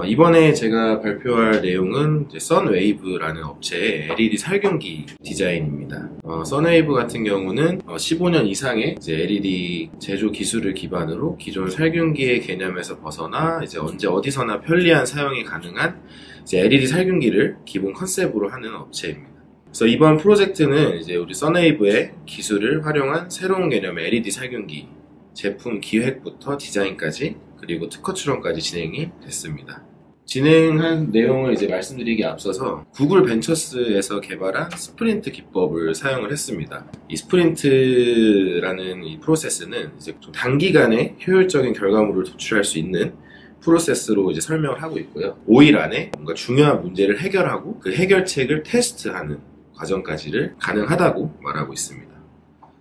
이번에 제가 발표할 내용은 선웨이브라는 업체의 LED 살균기 디자인입니다. 선웨이브 같은 경우는 15년 이상의 LED 제조 기술을 기반으로 기존 살균기의 개념에서 벗어나 언제 어디서나 편리한 사용이 가능한 LED 살균기를 기본 컨셉으로 하는 업체입니다. 그래서 이번 프로젝트는 우리 선웨이브의 기술을 활용한 새로운 개념의 LED 살균기 제품 기획부터 디자인까지 그리고 특허 출원까지 진행이 됐습니다. 진행한 내용을 말씀드리기 앞서서 구글 벤처스에서 개발한 스프린트 기법을 사용을 했습니다. 이 스프린트라는 이 프로세스는 좀 단기간에 효율적인 결과물을 도출할 수 있는 프로세스로 설명을 하고 있고요. 5일 안에 뭔가 중요한 문제를 해결하고 그 해결책을 테스트하는 과정까지를 가능하다고 말하고 있습니다.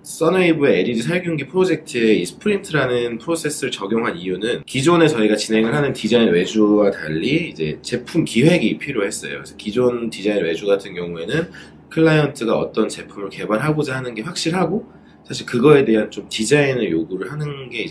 선웨이브의 LED 살균기 프로젝트에 이 스프린트라는 프로세스를 적용한 이유는 기존에 저희가 진행을 하는 디자인 외주와 달리 제품 기획이 필요했어요. 그래서 기존 디자인 외주 같은 경우에는 클라이언트가 어떤 제품을 개발하고자 하는 게 확실하고 사실 그거에 대한 좀 디자인을 요구를 하는 게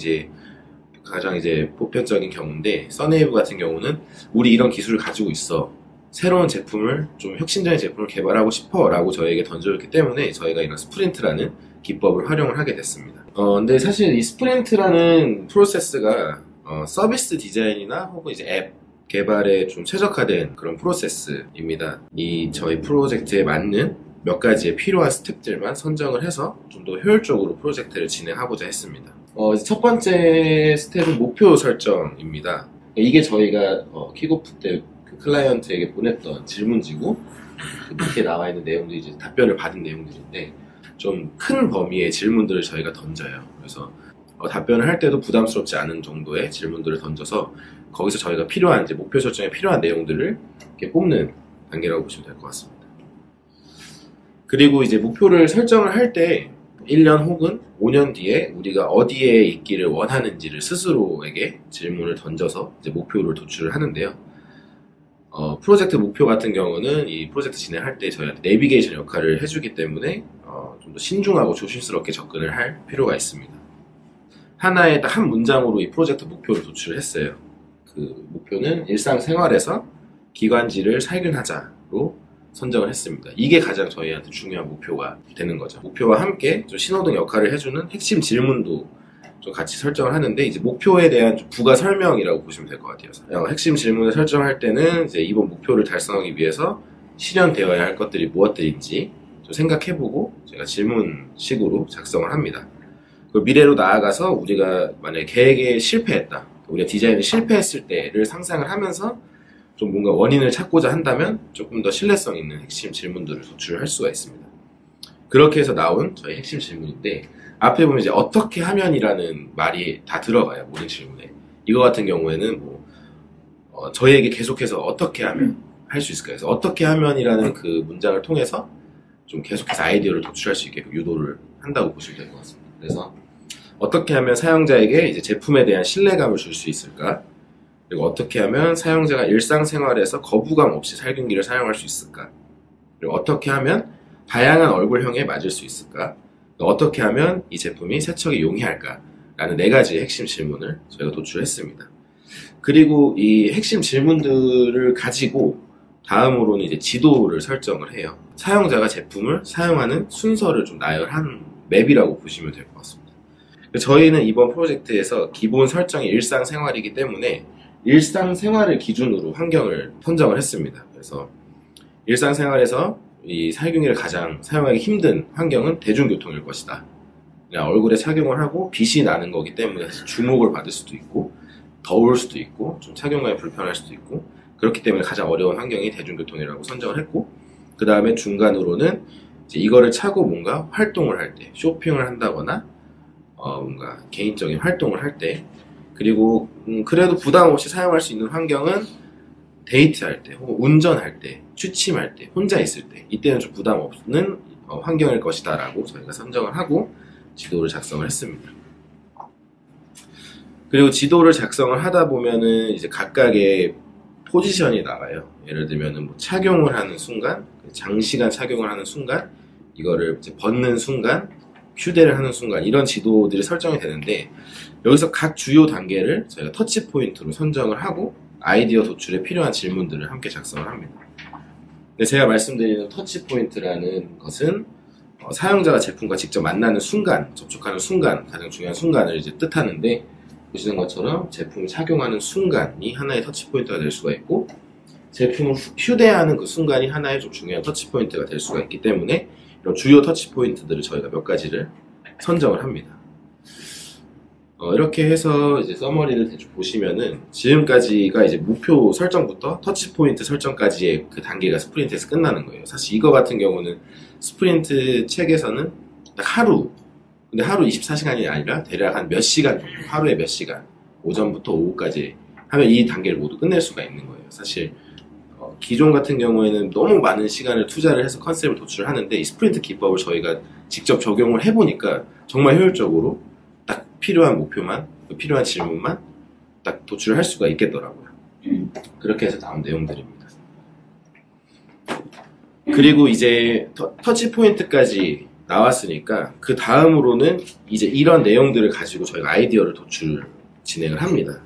가장 보편적인 경우인데, 선웨이브 같은 경우는 우리 이런 기술을 가지고 있어, 새로운 제품을 좀 혁신적인 제품을 개발하고 싶어 라고 저희에게 던져줬기 때문에 저희가 이런 스프린트라는 기법을 활용을 하게 됐습니다. 근데 사실 이 스프린트라는 프로세스가 서비스 디자인이나 혹은 앱 개발에 좀 최적화된 그런 프로세스입니다. 이 저희 프로젝트에 맞는 몇 가지의 필요한 스텝들만 선정을 해서 좀 더 효율적으로 프로젝트를 진행하고자 했습니다. 첫 번째 스텝은 목표 설정입니다. 이게 저희가 킥오프 때 그 클라이언트에게 보냈던 질문지고 그 밑에 나와 있는 내용들이 답변을 받은 내용들인데, 좀 큰 범위의 질문들을 저희가 던져요. 그래서 답변을 할 때도 부담스럽지 않은 정도의 질문들을 던져서 거기서 저희가 필요한 목표 설정에 필요한 내용들을 이렇게 뽑는 단계라고 보시면 될 것 같습니다. 그리고 목표를 설정을 할 때 1년 혹은 5년 뒤에 우리가 어디에 있기를 원하는지를 스스로에게 질문을 던져서 목표를 도출을 하는데요. 프로젝트 목표 같은 경우는 이 프로젝트 진행할 때 저희한테 내비게이션 역할을 해주기 때문에 좀 더 신중하고 조심스럽게 접근을 할 필요가 있습니다. 하나의 딱 한 문장으로 이 프로젝트 목표를 도출했어요. 그 목표는 일상생활에서 기관지를 살균하자로 선정을 했습니다. 이게 가장 저희한테 중요한 목표가 되는 거죠. 목표와 함께 좀 신호등 역할을 해주는 핵심 질문도 좀 같이 설정을 하는데, 목표에 대한 좀 부가 설명이라고 보시면 될 것 같아요. 핵심 질문을 설정할 때는 이번 목표를 달성하기 위해서 실현되어야 할 것들이 무엇들인지 좀 생각해보고 제가 질문식으로 작성을 합니다. 그리고 미래로 나아가서 우리가 만약에 계획에 실패했다, 우리가 디자인을 실패했을 때를 상상을 하면서 좀 뭔가 원인을 찾고자 한다면 조금 더 신뢰성 있는 핵심 질문들을 도출할 수가 있습니다. 그렇게 해서 나온 저희 핵심 질문인데, 앞에 보면 어떻게 하면이라는 말이 다 들어가요, 모든 질문에. 이거 같은 경우에는 저희에게 계속해서 어떻게 하면 할 수 있을까요? 그래서 어떻게 하면이라는 그 문장을 통해서 좀 계속해서 아이디어를 도출할 수 있게 유도를 한다고 보시면 될 것 같습니다. 그래서 어떻게 하면 사용자에게 제품에 대한 신뢰감을 줄 수 있을까? 그리고 어떻게 하면 사용자가 일상생활에서 거부감 없이 살균기를 사용할 수 있을까? 그리고 어떻게 하면 다양한 얼굴형에 맞을 수 있을까? 어떻게 하면 이 제품이 세척이 용이할까? 라는 4가지의 핵심 질문을 저희가 도출했습니다. 그리고 이 핵심 질문들을 가지고 다음으로는 지도를 설정을 해요. 사용자가 제품을 사용하는 순서를 좀 나열한 맵이라고 보시면 될 것 같습니다. 저희는 이번 프로젝트에서 기본 설정이 일상생활이기 때문에 일상생활을 기준으로 환경을 선정을 했습니다. 그래서 일상생활에서 이 살균기를 가장 사용하기 힘든 환경은 대중교통일 것이다. 그냥 얼굴에 착용을 하고 빛이 나는 거기 때문에 주목을 받을 수도 있고 더울 수도 있고 좀 착용감이 불편할 수도 있고, 그렇기 때문에 가장 어려운 환경이 대중교통이라고 선정을 했고, 그 다음에 중간으로는 이거를 차고 뭔가 활동을 할 때, 쇼핑을 한다거나 뭔가 개인적인 활동을 할 때, 그리고 그래도 부담 없이 사용할 수 있는 환경은 데이트할 때, 혹은 운전할 때, 취침할 때, 혼자 있을 때, 이때는 좀 부담 없는 환경일 것이다 라고 저희가 선정을 하고 지도를 작성을 했습니다. 그리고 지도를 작성을 하다 보면은 각각의 포지션이 나와요. 예를 들면은 착용을 하는 순간, 장시간 착용을 하는 순간, 이거를 벗는 순간, 휴대를 하는 순간, 이런 지도들이 설정이 되는데, 여기서 각 주요 단계를 저희가 터치 포인트로 선정을 하고 아이디어 도출에 필요한 질문들을 함께 작성을 합니다. 근데 제가 말씀드리는 터치포인트라는 것은 사용자가 제품과 직접 만나는 순간, 접촉하는 순간, 가장 중요한 순간을 이제 뜻하는데, 보시는 것처럼 제품을 착용하는 순간이 하나의 터치포인트가 될 수가 있고, 제품을 휴대하는 그 순간이 하나의 좀 중요한 터치포인트가 될 수가 있기 때문에 이런 주요 터치포인트들을 저희가 몇 가지를 선정을 합니다. 이렇게 해서 이제 서머리를 대충 보시면은 지금까지가 이제 목표 설정부터 터치포인트 설정까지의 그 단계가 스프린트에서 끝나는 거예요. 사실 이거 같은 경우는 스프린트 책에서는 딱 하루, 근데 하루 24시간이 아니라 대략 한 몇 시간 정도, 하루에 몇 시간, 오전부터 오후까지 하면 이 단계를 모두 끝낼 수가 있는 거예요. 사실 기존 같은 경우에는 너무 많은 시간을 투자를 해서 컨셉을 도출하는데, 이 스프린트 기법을 저희가 직접 적용을 해보니까 정말 효율적으로 딱 필요한 목표만, 필요한 질문만 딱 도출할 수가 있겠더라고요. 그렇게 해서 나온 내용들입니다. 그리고 이제 터치 포인트까지 나왔으니까 그 다음으로는 이제 이런 내용들을 가지고 저희가 아이디어를 진행을 합니다.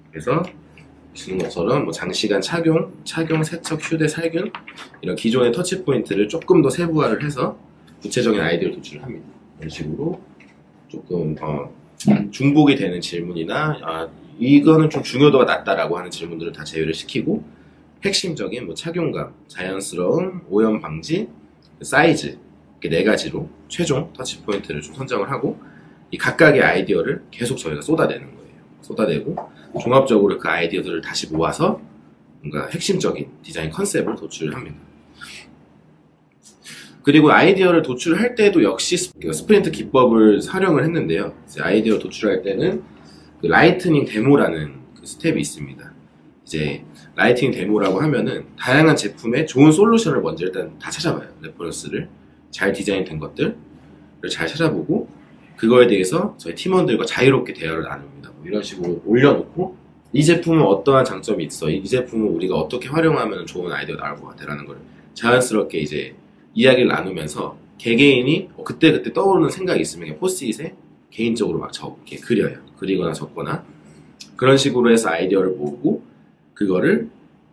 그래서 보시는 것처럼 뭐 장시간 착용, 세척, 휴대, 살균, 이런 기존의 터치 포인트를 조금 더 세부화를 해서 구체적인 아이디어를 도출을 합니다. 이런 식으로 조금 중복이 되는 질문이나 이거는 좀 중요도가 낮다라고 하는 질문들을 다 제외를 시키고, 핵심적인 뭐 착용감, 자연스러움, 오염 방지, 사이즈, 이렇게 4가지로 최종 터치 포인트를 좀 선정을 하고, 이 각각의 아이디어를 계속 저희가 쏟아내는 거예요. 쏟아내고 종합적으로 그 아이디어들을 다시 모아서 뭔가 핵심적인 디자인 컨셉을 도출을 합니다. 그리고 아이디어를 도출할 때도 역시 스프린트 기법을 활용을 했는데요. 이제 아이디어 도출할 때는 그 라이트닝 데모라는 그 스텝이 있습니다. 이제 라이트닝 데모라고 하면은 다양한 제품의 좋은 솔루션을 먼저 일단 다 찾아봐요. 레퍼런스를 잘 디자인된 것들을 잘 찾아보고, 그거에 대해서 저희 팀원들과 자유롭게 대화를 나눕니다. 뭐 이런 식으로 올려놓고, 이 제품은 어떠한 장점이 있어, 이 제품을 우리가 어떻게 활용하면 좋은 아이디어가 나올 것 같아라는 걸 자연스럽게 이제 이야기를 나누면서 개개인이 그때 떠오르는 생각이 있으면 포스트잇에 개인적으로 막 이렇게 그려요. 그리거나 적거나 그런 식으로 해서 아이디어를 모으고, 그거를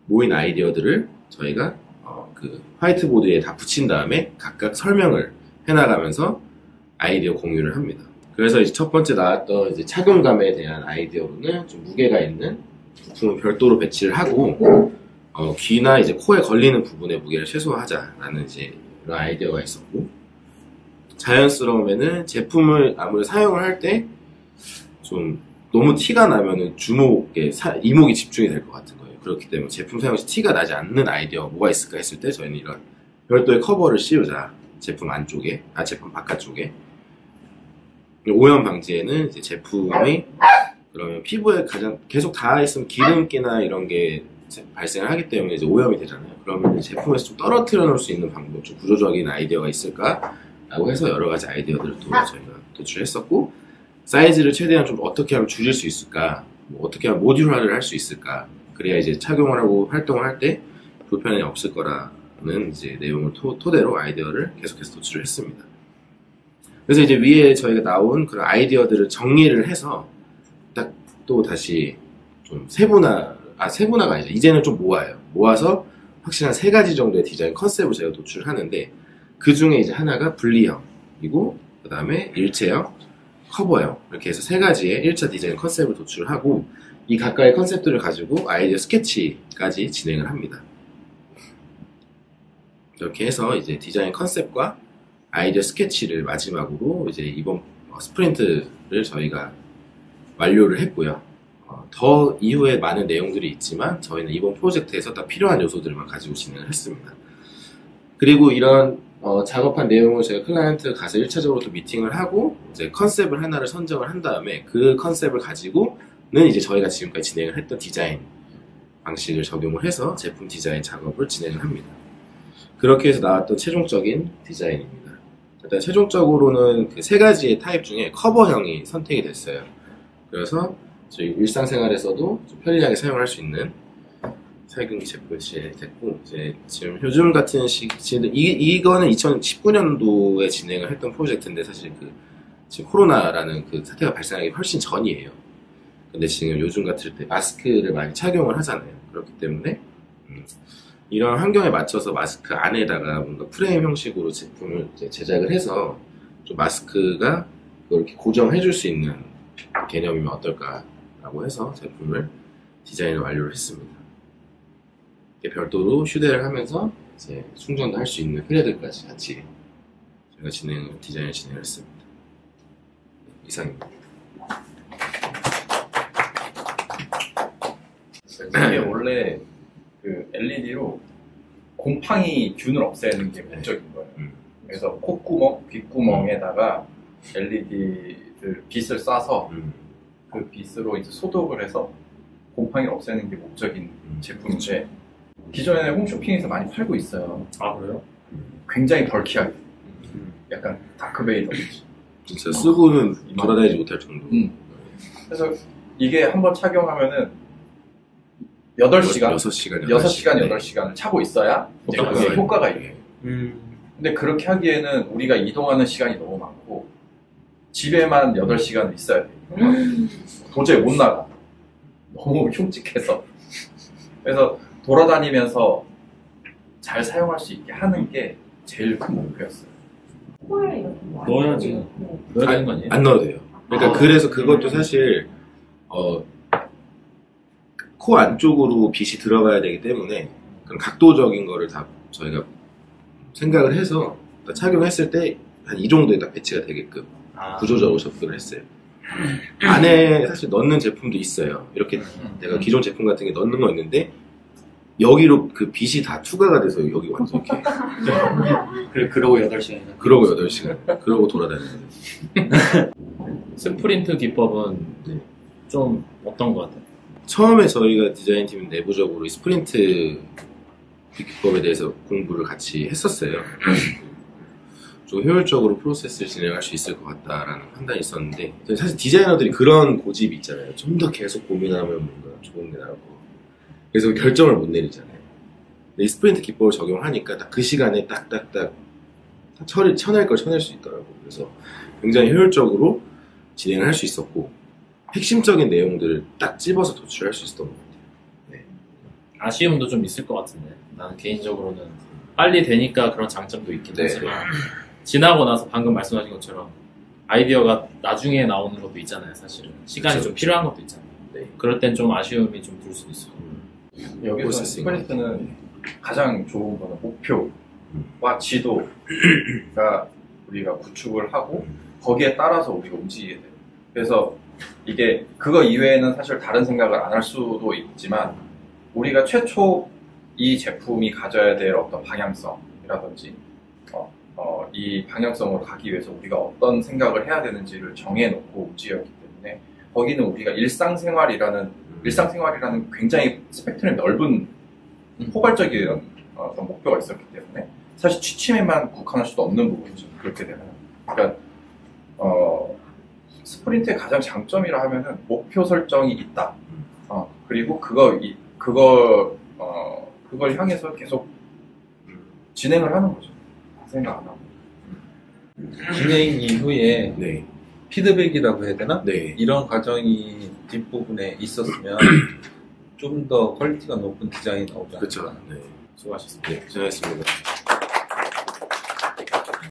모인 아이디어들을 저희가 그 화이트보드에 다 붙인 다음에 각각 설명을 해나가면서 아이디어 공유를 합니다. 그래서 이제 첫 번째 나왔던 이제 착용감에 대한 아이디어로는 좀 무게가 있는 부품을 별도로 배치를 하고, 귀나 이제 코에 걸리는 부분의 무게를 최소화하자라는 이제 이런 아이디어가 있었고, 자연스러움에는 제품을 아무래도 사용을 할 때 좀 너무 티가 나면은 주목에 이목이 집중이 될 것 같은 거예요. 그렇기 때문에 제품 사용 시 티가 나지 않는 아이디어가 뭐가 있을까 했을 때 저희는 이런 별도의 커버를 씌우자. 제품 안쪽에, 제품 바깥쪽에. 오염 방지에는 이제 제품이 그러면 피부에 계속 닿아 있으면 기름기나 이런 게 발생을 하기 때문에 이제 오염이 되잖아요. 그러면 제품에서 좀 떨어뜨려 놓을 수 있는 방법, 좀 구조적인 아이디어가 있을까라고 해서 여러 가지 아이디어들을 또 저희가 도출했었고, 사이즈를 최대한 좀 어떻게 하면 줄일 수 있을까, 뭐 어떻게 하면 모듈화를 할 수 있을까, 그래야 이제 착용을 하고 활동을 할 때 불편함이 없을 거라는 이제 내용을 토대로 아이디어를 계속해서 도출을 했습니다. 그래서 이제 위에 저희가 나온 그런 아이디어들을 정리를 해서 딱 또 다시 좀 세분화가 아니라 이제는 좀 모아서 확실한 3가지 정도의 디자인 컨셉을 저희가 도출하는데, 그 중에 이제 하나가 분리형이고, 그 다음에 일체형, 커버형, 이렇게 해서 3가지의 1차 디자인 컨셉을 도출하고, 이 각각의 컨셉들을 가지고 아이디어 스케치까지 진행을 합니다. 이렇게 해서 이제 디자인 컨셉과 아이디어 스케치를 마지막으로 이제 이번 스프린트를 저희가 완료를 했고요. 더 이후에 많은 내용들이 있지만 저희는 이번 프로젝트에서 다 필요한 요소들만 가지고 진행을 했습니다. 그리고 이런 작업한 내용을 저희가 클라이언트 가서 1차적으로 또 미팅을 하고 이제 컨셉을 하나를 선정을 한 다음에 그 컨셉을 가지고는 이제 저희가 지금까지 진행을 했던 디자인 방식을 적용을 해서 제품 디자인 작업을 진행을 합니다. 그렇게 해서 나왔던 최종적인 디자인입니다. 일단 최종적으로는 그 3가지의 타입 중에 커버형이 선택이 됐어요. 그래서 저희 일상생활에서도 좀 편리하게 사용할 수 있는 살균기 제품이 됐고, 이제 지금 요즘 같은 이거는 2019년도에 진행을 했던 프로젝트인데, 사실 지금 코로나라는 그 사태가 발생하기 훨씬 전이에요. 근데 지금 요즘 같을 때 마스크를 많이 착용을 하잖아요. 그렇기 때문에 이런 환경에 맞춰서 마스크 안에다가 뭔가 프레임 형식으로 제품을 이제 제작을 해서 좀 마스크가 그걸 이렇게 고정해 줄 수 있는 개념이면 어떨까라고 해서 제품을 디자인을 완료를 했습니다. 별도로 휴대를 하면서 이제 충전도 할 수 있는 패드까지 같이 저희가 디자인을 진행했습니다. 이상입니다. 이게 원래 그 LED로 곰팡이 균을 없애는 게 목적인 거예요. 그래서 콧구멍, 귓구멍에다가 LED를 빛을 쏴서 그 빛으로 이제 소독을 해서 곰팡이를 없애는 게 목적인 제품인데 기존에 홈쇼핑에서 많이 팔고 있어요. 아 그래요? 굉장히 벌키하게 약간 다크베이더 진짜 쓰고는 돌아다니지 못할 정도. 그래서 이게 한번 착용하면은 8시간, 6시간, 8시간을 차고 있어야 이제 그게 효과가 있어요. 근데 그렇게 하기에는 우리가 이동하는 시간이 너무 많고 집에만 8시간을 있어야 돼요. 도저히 못 나가. 너무 흉측해서. 그래서 돌아다니면서 잘 사용할 수 있게 하는 게 제일 큰 목표였어요. 넣어야지. 넣어야 되는 거 아니에요? 안 넣어도 돼요. 그러니까 그래서 그것도 사실 코 안쪽으로 빛이 들어가야 되기 때문에 그런 각도적인 거를 다 저희가 생각을 해서 착용했을 때 한 이 정도에 딱 배치가 되게끔 구조적으로 접근을 했어요. 안에 사실 넣는 제품도 있어요. 이렇게 내가 기존 제품 같은 게 넣는 거 있는데 여기로 그 빛이 다 투과가 돼서 여기 완전 이렇게 그래 그러고 8시간이나 그러고 8시간 그러고 돌아다니는 스프린트 기법은 네. 좀 어떤 것 같아요? 처음에 저희가 디자인팀 내부적으로 이 스프린트 기법에 대해서 공부를 같이 했었어요. 좀 효율적으로 프로세스를 진행할 수 있을 것 같다라는 판단이 있었는데 사실 디자이너들이 그런 고집이 있잖아요. 좀 더 계속 고민하면 뭔가 좋은 게 나오고 그래서 결정을 못 내리잖아요. 근데 이 스프린트 기법을 적용하니까 딱 그 시간에 딱딱딱 쳐낼 걸 쳐낼 수 있더라고요. 그래서 굉장히 효율적으로 진행을 할 수 있었고 핵심적인 내용들을 딱 집어서 도출할 수 있었던 것 같아요. 네. 아쉬움도 좀 있을 것 같은데 나는 개인적으로는 빨리 되니까 그런 장점도 있긴 네. 하지만 지나고 나서 방금 말씀하신 것처럼 아이디어가 나중에 나오는 것도 있잖아요. 사실은 시간이 그렇죠. 좀 필요한 것도 있잖아요. 네. 그럴 땐 좀 아쉬움이 좀 들 수도 있어요. 여기서 프로세싱. 스프린트는 가장 좋은 거는 목표와 지도가 우리가 구축을 하고 거기에 따라서 우리가 움직이게 돼요. 그래서 이게 그거 이외에는 사실 다른 생각을 안 할 수도 있지만 우리가 최초 이 제품이 가져야 될 어떤 방향성이라든지 이 방향성으로 가기 위해서 우리가 어떤 생각을 해야 되는지를 정해놓고 움직였기 때문에 거기는 우리가 일상생활이라는 굉장히 스펙트럼이 넓은 포괄적인 어떤 목표가 있었기 때문에 사실 취침에만 국한할 수도 없는 부분이죠. 그렇게 되면 그러니까 스프린트의 가장 장점이라 하면은 목표 설정이 있다. 그리고 그걸 향해서 계속 진행을 하는 거죠. 생각 안 하고. 진행 이후에 네. 피드백이라고 해야 되나? 네. 이런 과정이 뒷부분에 있었으면 좀 더 퀄리티가 높은 디자인이 나오지 않을까. 그렇죠. 네. 수고하셨습니다. 네, 고생하셨습니다.